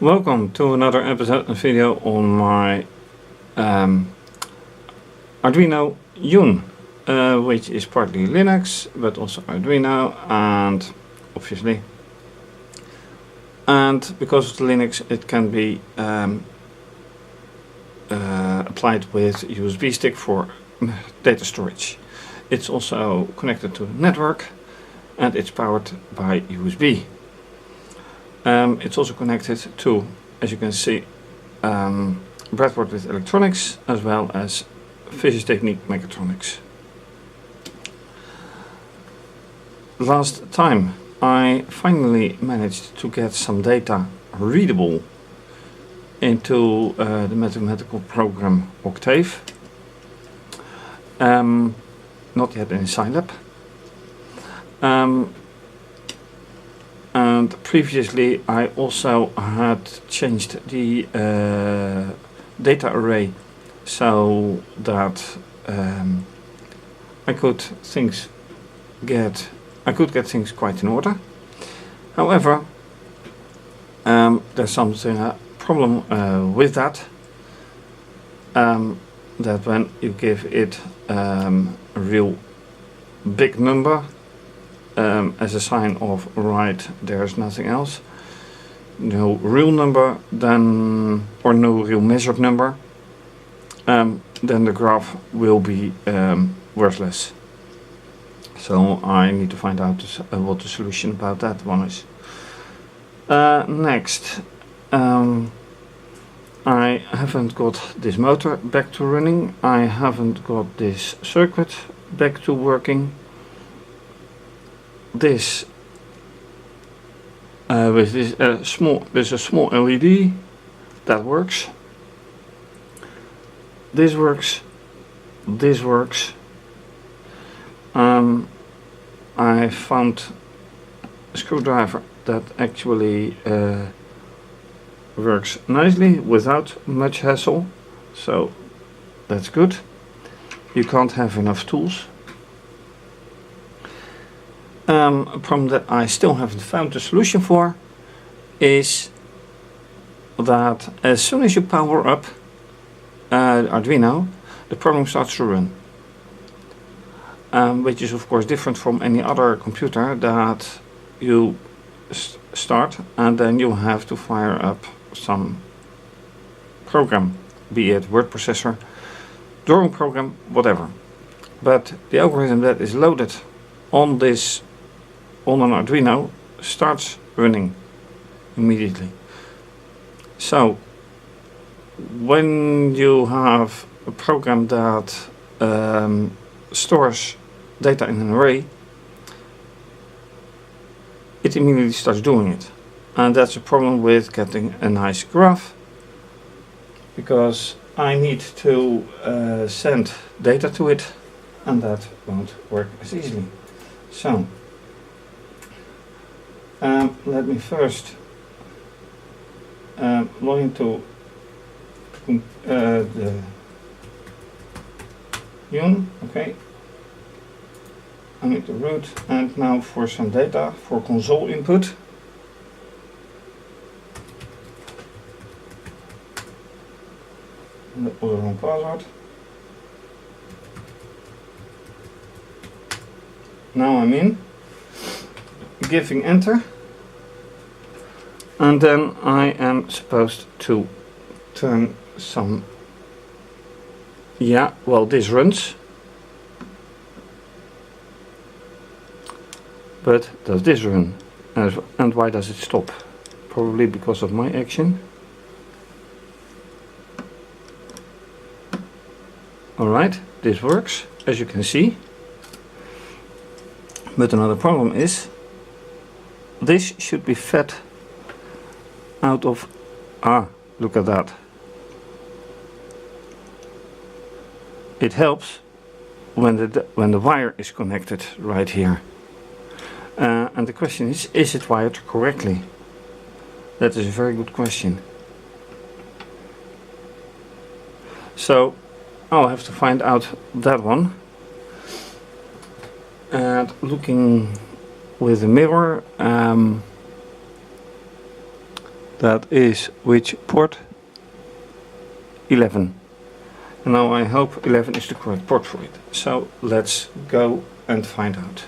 Welcome to another episode and video on my Arduino Yun, which is partly Linux but also Arduino, and obviously, and because of the Linux it can be applied with USB stick for data storage. It's also connected to the network and it's powered by USB. It's also connected to, as you can see, breadboard with electronics as well as fischertechnik mechatronics. Last time I finally managed to get some data readable into the mathematical program Octave. Not yet in Scilab. And previously I also had changed the data array so that I could get things quite in order. However, there's a problem with that. That when you give it a real big number as a sign of right, there's nothing else, no real number, then, or no real measured number, then the graph will be worthless. So I need to find out what the solution about that one is. Next, I haven't got this motor back to running. I haven't got this circuit back to working. This with this there's a small LED that works. This works. This works. I found a screwdriver that actually works nicely without much hassle, so that's good. You can't have enough tools. A problem that I still haven't found a solution for is that as soon as you power up Arduino, the program starts to run. Which is of course different from any other computer that you start and then you have to fire up some program, be it word processor, drawing program, whatever. But the algorithm that is loaded on an Arduino starts running immediately. So when you have a program that stores data in an array, it immediately starts doing it. And that's a problem with getting a nice graph, because I need to send data to it, and that won't work as easily. So let me first log into the Yun. Okay, I need to root, and now for some data for console input. And the wrong password. Now I'm in, giving enter, and then I am supposed to turn some, yeah, well, this runs, but does this run? And why does it stop? Probably because of my action. Alright, this works, as you can see. But another problem is, this should be fed out of, look at that. It helps when the wire is connected right here. And the question is it wired correctly? That is a very good question. So I'll have to find out that one. And looking with the mirror, that is which port? 11. And now I hope 11 is the correct port for it. So let's go and find out.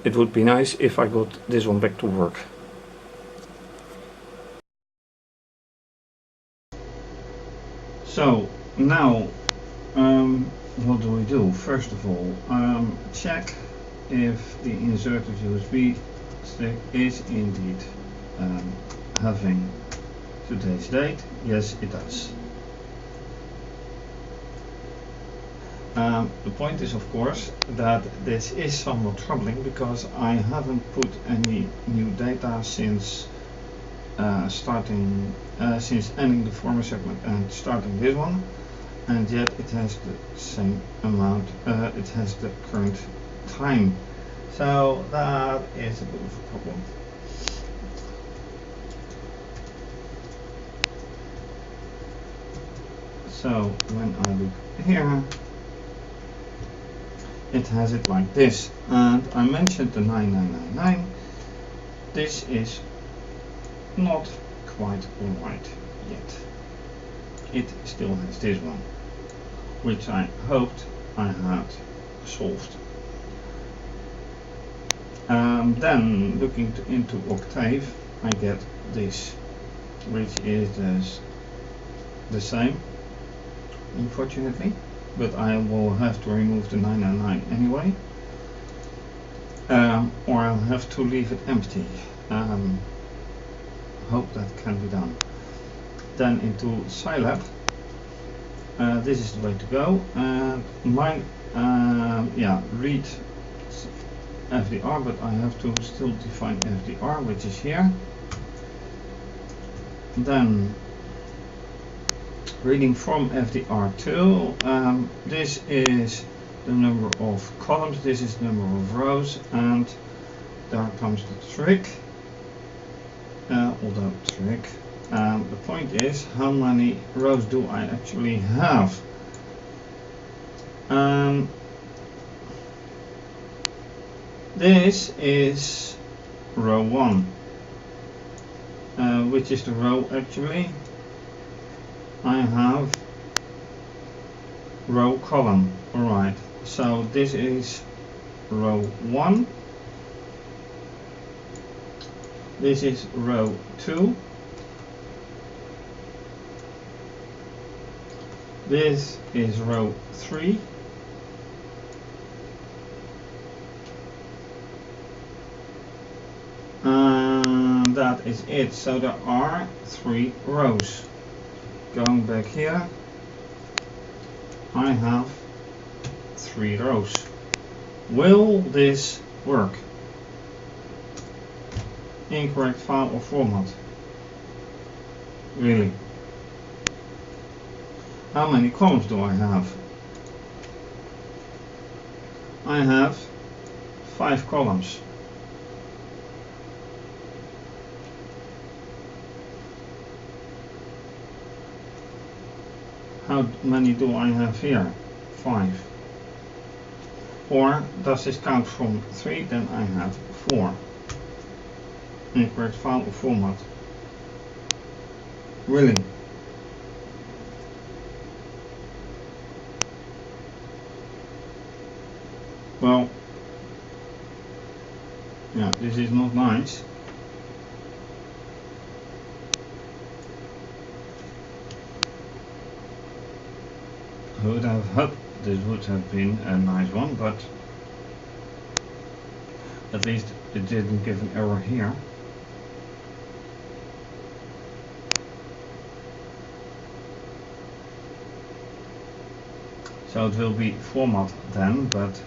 It would be nice if I got this one back to work. So now what do we do? First of all, check if the inserted USB stick is indeed having today's date. Yes, it does. The point is, of course, that this is somewhat troubling because I haven't put any new data since since ending the former segment and starting this one, and yet it has the same amount. It has the current time, so that is a bit of a problem. So when I look here, it has it like this, and I mentioned the 9999. This is not quite alright yet. It still has this one, which I hoped I had solved. Then looking into Octave, I get this, which is the same, unfortunately, but I will have to remove the 999 anyway, or I'll have to leave it empty. Hope that can be done. Then into Scilab, this is the way to go. Mine, read FDR, but I have to still define FDR, which is here. Then reading from FDR2, this is the number of columns, this is the number of rows, and there comes the trick. The point is, how many rows do I actually have? This is row 1, which is the row actually I have row column. Alright, so this is row 1. This is row 2. This is row 3. And that is it. So there are 3 rows. Going back here, I have 3 rows. Will this work? Incorrect file or format. Really? How many columns do I have? I have 5 columns. How many do I have here? 5. Or does this count from 3? Then I have 4. Incorrect file or format. Really? Well, yeah, this is not nice. I would have hoped this would have been a nice one, but at least it didn't give an error here. So it will be format then, but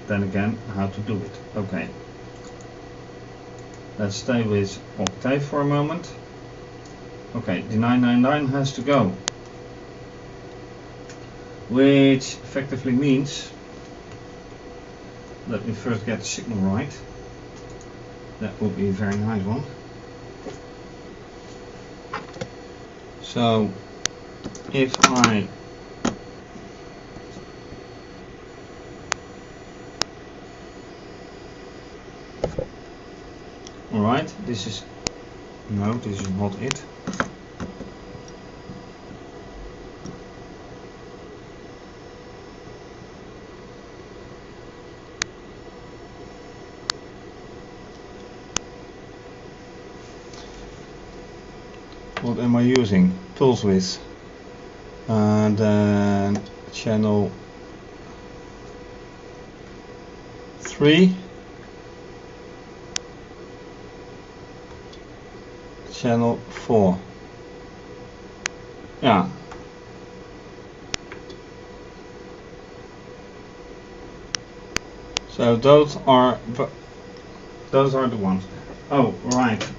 then again, how to do it. Okay. Let's stay with Octave for a moment. Okay, the 999 has to go. Which effectively means, let me first get the signal right. That would be a very nice one. So if I alright, this is No, this is not it. What am I using? Pulse width. And then channel 3. Channel 4. Yeah. So those are the ones. Oh, right.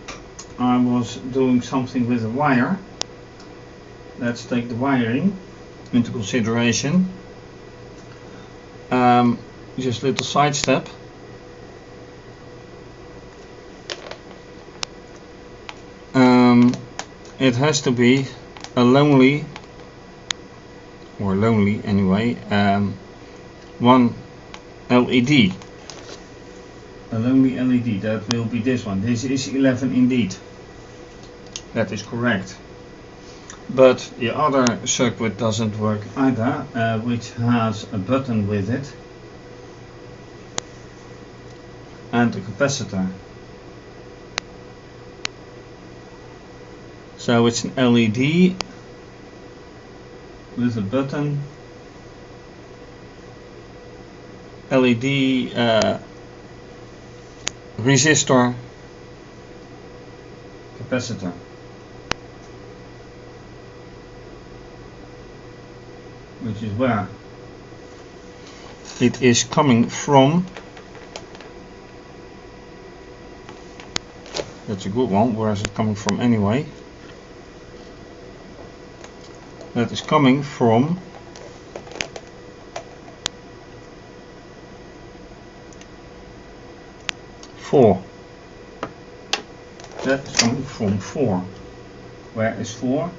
I was doing something with the wire. Let's take the wiring into consideration. Just a little side step. It has to be a lonely anyway, one LED. A lonely LED, that will be this one. This is 11 indeed. That is correct. But the other circuit doesn't work either, which has a button with it and a capacitor. So it's an LED with a button, LED resistor, capacitor. Which is where it is coming from. That's a good one. Where is it coming from anyway? That is coming from four. That is coming from 4. Where is 4?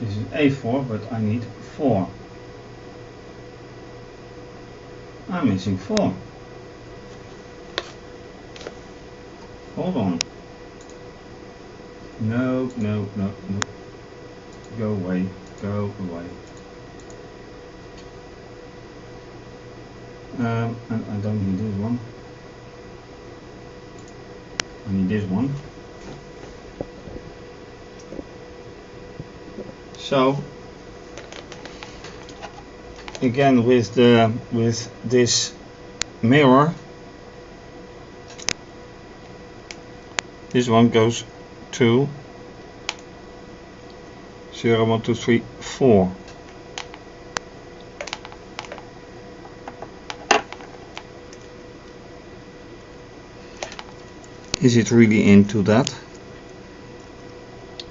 This is A4, but I need 4. I'm missing 4. Hold on. No. Go away. And I don't need this one. I need this one. So again with this mirror, this one goes to 0, 1, 2, 3, 4. Is it really into that?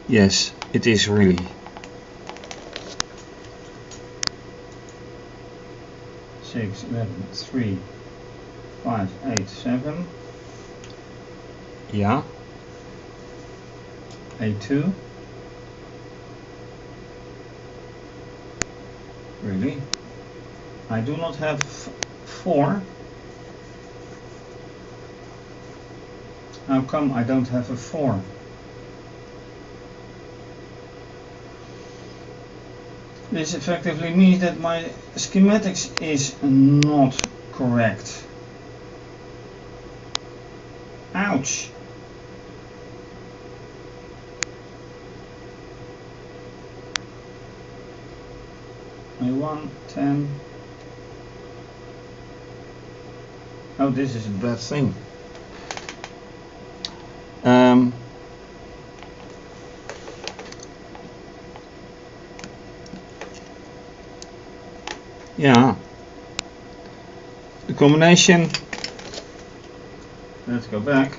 Yes, it is really. 6, 11, 3, 5, 8, 7. Yeah. A2. Really? I do not have 4. How come I don't have a 4? This effectively means that my schematics is not correct. Ouch! A1, 10. Oh, this is a bad thing. Yeah, the combination, let's go back,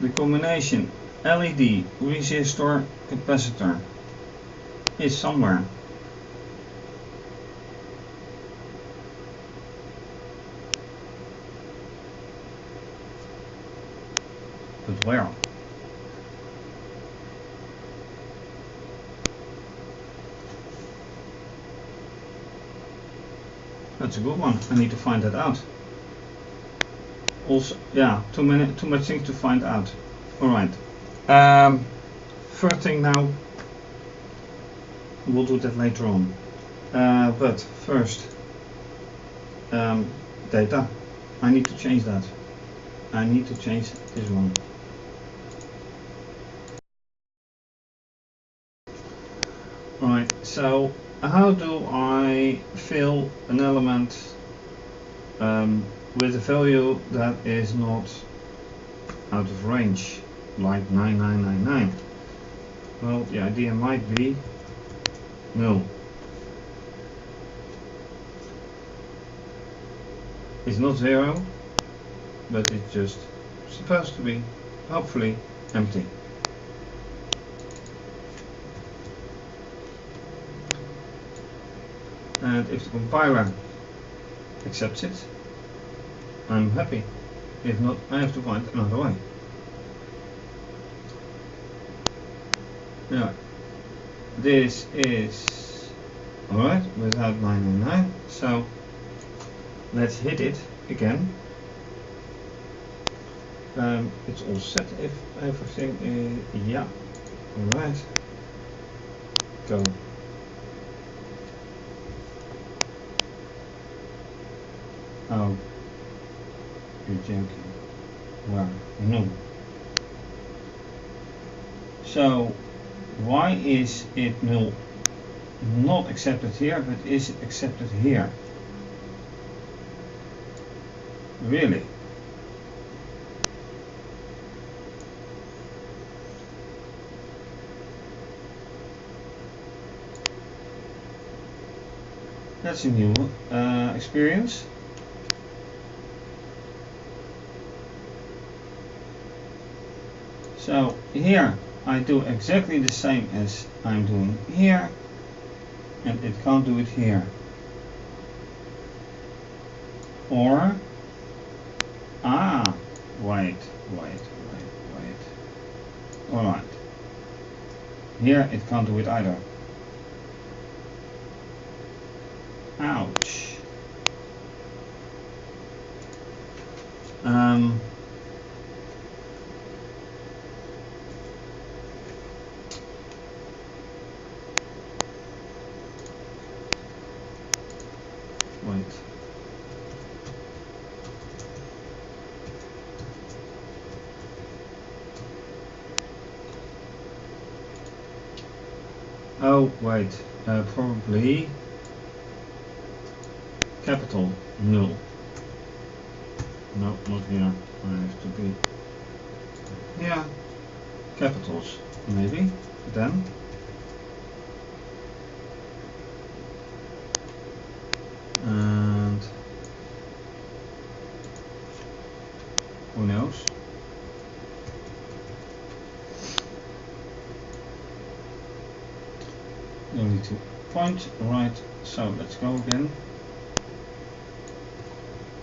the combination LED, resistor, capacitor is somewhere. But where? that's a good one. I need to find that out. Also, yeah, too much things to find out. All right. First thing now, we'll do that later on. But first, data. I need to change that. I need to change this one. Right, so how do I fill an element with a value that is not out of range, like 9999? Well, the idea might be null. It's not 0, but it's just supposed to be, hopefully, empty. And if the compiler accepts it, I'm happy. If not, I have to find another way. Yeah, this is alright without 999, so let's hit it again. It's all set if everything is, yeah, alright, go. Oh, you're joking. Well, no. So, why is it null? Not accepted here, but is it accepted here? Really? That's a new experience. So here I do exactly the same as I'm doing here, and it can't do it here. Or, wait. Alright. Here it can't do it either. Ouch. Wait. Oh, wait. Probably capital null. No, not here. I have to be. Yeah, capitals maybe. Then. And who knows? You need to point right. So let's go again.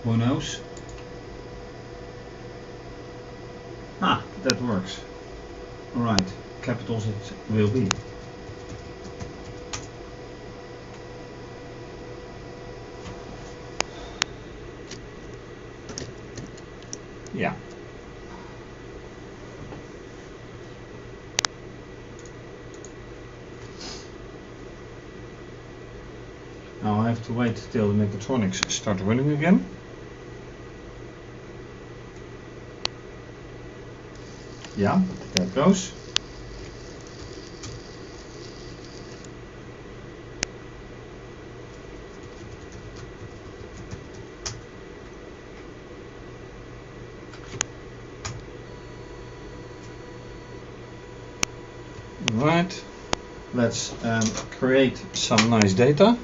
Who knows? Ah, that works. Right, capitals it will be. Yeah. Now I have to wait till the mechatronics start running again. Yeah, there it goes. Right, let's create some nice data.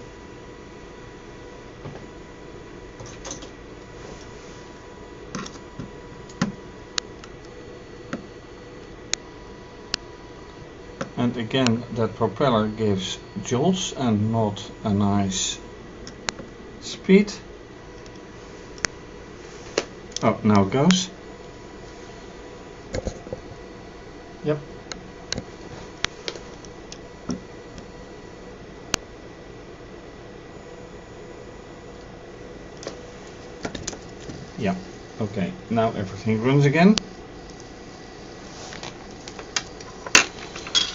And again, that propeller gives joules and not a nice speed. Oh, now it goes. Yep. Yeah, okay, now everything runs again.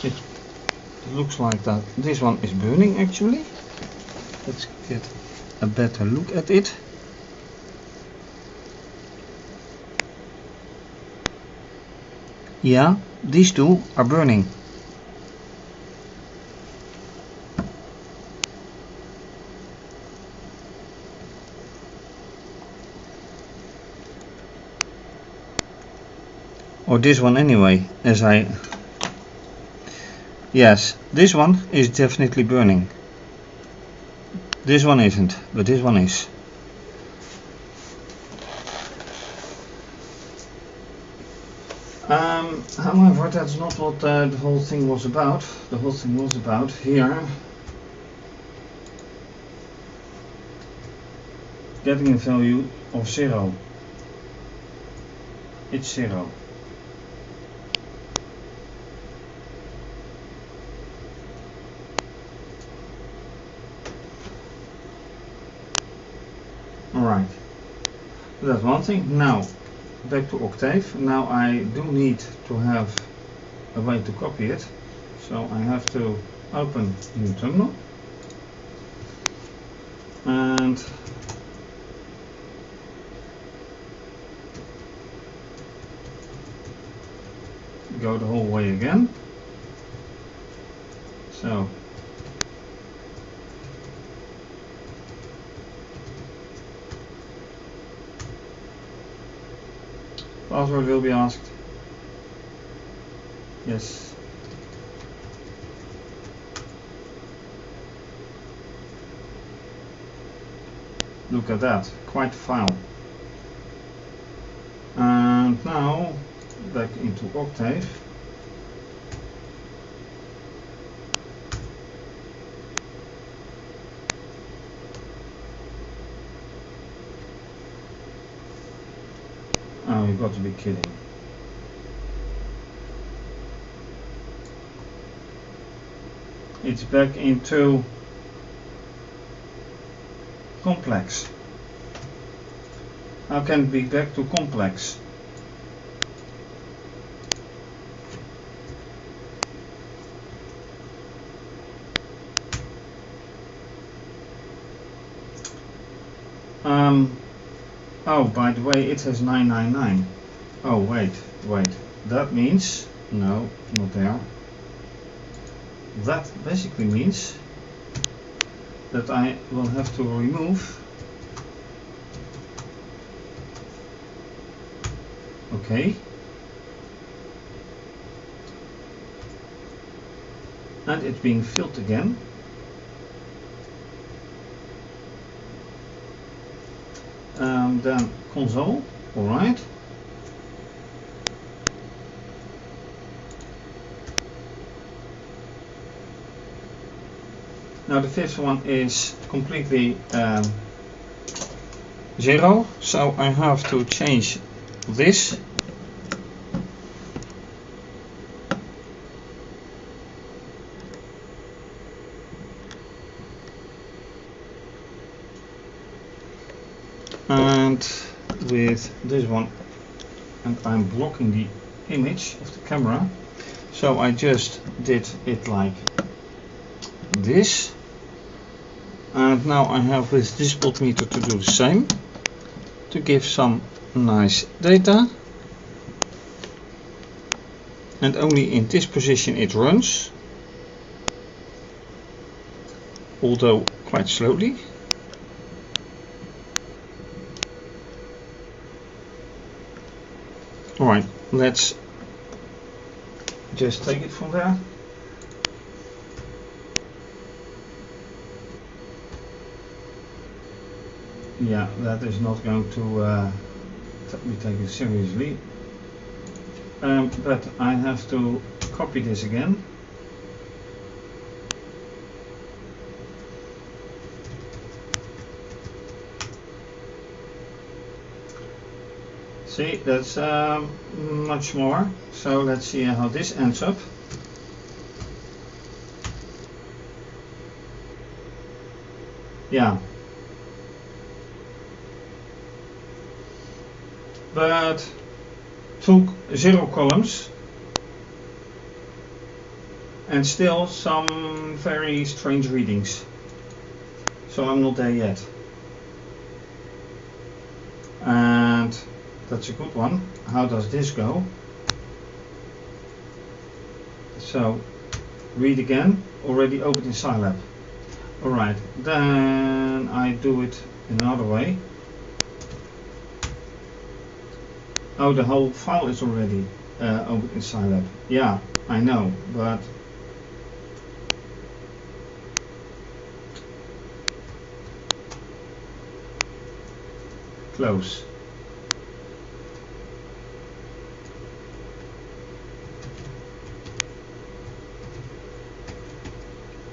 It looks like that this one is burning actually. Let's get a better look at it. Yeah, these two are burning. Or this one anyway, as I... Yes, this one is definitely burning. This one isn't, but this one is. However, that's not what the whole thing was about. The whole thing was about here getting a value of 0. It's 0. Alright, that's one thing. Now, back to Octave. Now I do need to have a way to copy it. So I have to open new terminal. And go the whole way again. So password will be asked. Yes. Look at that, quite a file. And now back into Octave. Oh, you've got to be kidding. It's back into complex. How can it be back to complex? Oh, by the way, it has 999. Oh, wait. That means, no, not there. That basically means that I will have to remove. Okay. And it's being filled again. Then console, alright. Now the fifth one is completely 0, so I have to change this. And with this one, and I'm blocking the image of the camera, so I just did it like this. And now I have with this voltmeter to do the same, to give some nice data. And only in this position it runs, although quite slowly. Alright, let's just take it from there. Yeah, that is not going to be taken seriously. But I have to copy this again. See, that's much more. So let's see how this ends up. Yeah. but took 0 columns and still some very strange readings. So I'm not there yet. And that's a good one. How does this go? So read again, already opened in Scilab. Alright, then I do it another way. Oh, the whole file is already opened in Scilab. Yeah, I know, but close.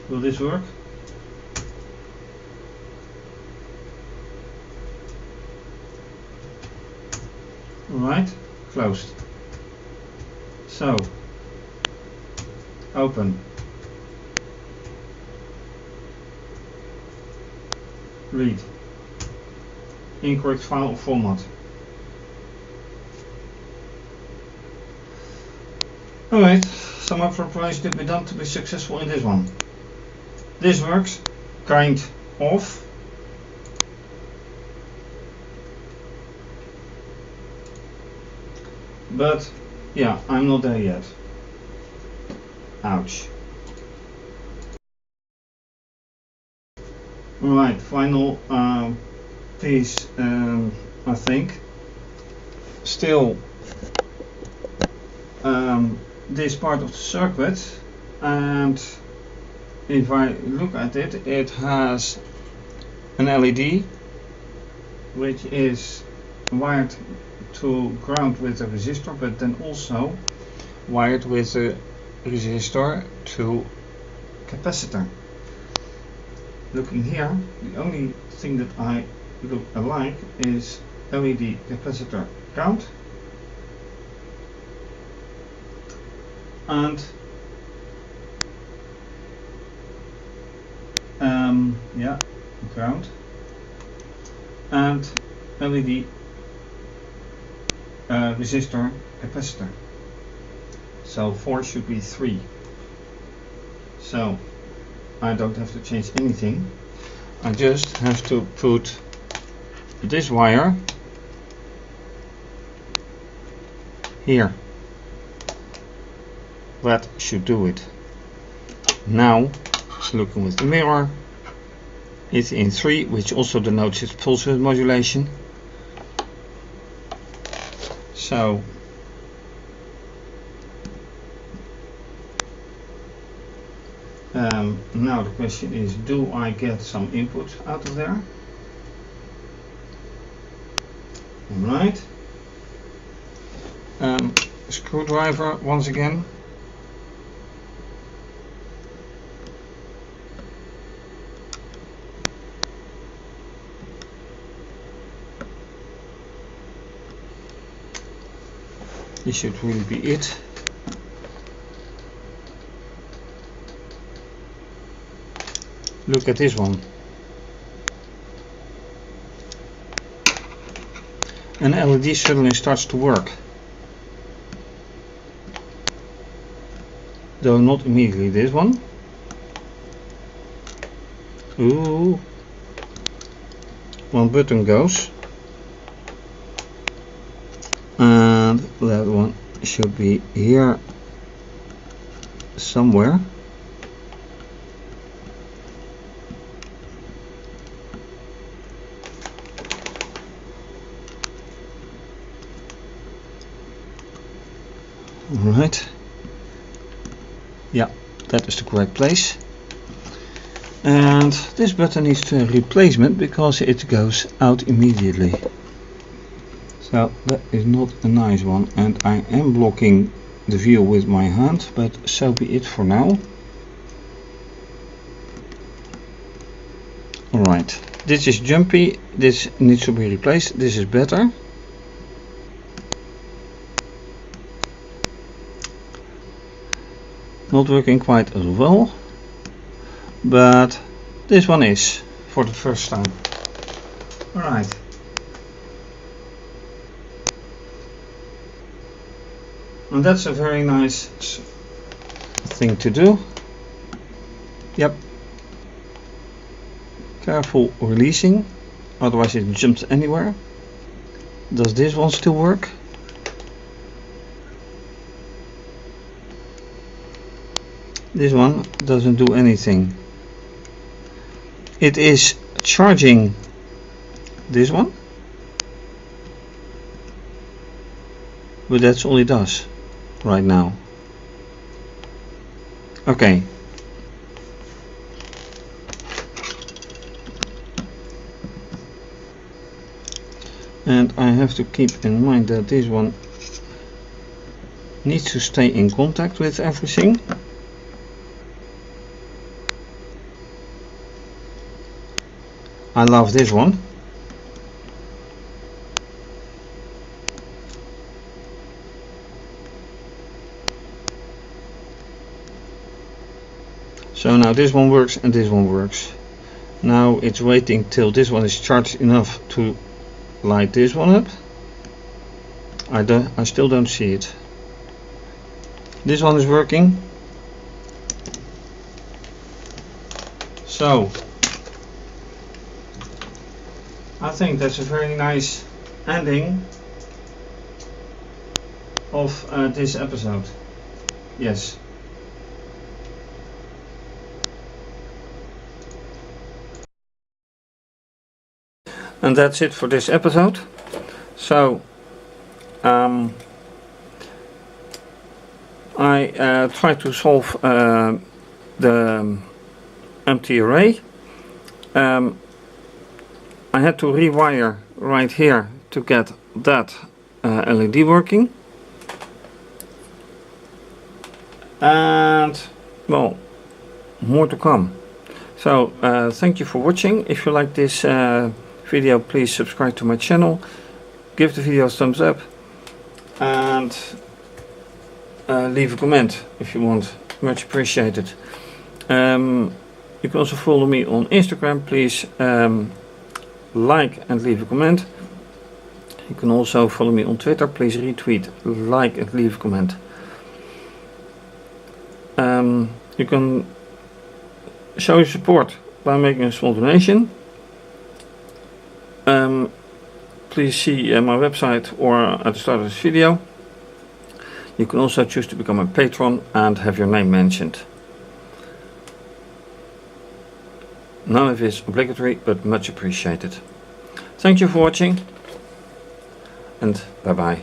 Will this work? Alright, closed. So, open. Read. Incorrect file format. Alright, some more preparation to be done to be successful in this one. This works, kind of. But yeah, I'm not there yet. Ouch. Alright, final piece, I think. Still this part of the circuit, and if I look at it, it has an LED which is wired to ground with a resistor, but then also wired with a resistor to capacitor. Looking here, the only thing that I look alike is LED capacitor ground and yeah, ground and LED resistor capacitor. So 4 should be 3. So I don't have to change anything. I just have to put this wire here. That should do it. Now, looking with the mirror, it's in 3, which also denotes its pulse width modulation. So now the question is, do I get some input out of there? Alright. Screwdriver once again. This should really be it. Look at this one. An LED suddenly starts to work. Though not immediately this one. Ooh. One button goes. And that one should be here somewhere. Alright. Yeah, that is the correct place. And this button needs a replacement because it goes out immediately. So that is not a nice one, and I am blocking the view with my hand, but so be it for now. Alright, this is jumpy, this needs to be replaced, this is better. Not working quite as well, but this one is for the first time. Alright. And that's a very nice thing to do. Yep. Careful releasing, otherwise it jumps anywhere. Does this one still work? This one doesn't do anything. It is charging this one, but that's all it does right now. Okay. And I have to keep in mind that this one needs to stay in contact with everything. I love this one. So now this one works and this one works. Now it's waiting till this one is charged enough to light this one up. I still don't see it. This one is working. So I think that's a very nice ending of this episode. Yes. And that's it for this episode. So I tried to solve the empty array. I had to rewire right here to get that LED working. And well, more to come. So thank you for watching. If you like this video, please subscribe to my channel, give the video a thumbs up, and leave a comment if you want. Much appreciated. You can also follow me on Instagram. Please like and leave a comment. You can also follow me on Twitter. Please retweet, like and leave a comment. You can show your support by making a small donation. Please see my website or at the start of this video. You can also choose to become a patron and have your name mentioned. None of it is obligatory, but much appreciated. Thank you for watching, and bye bye.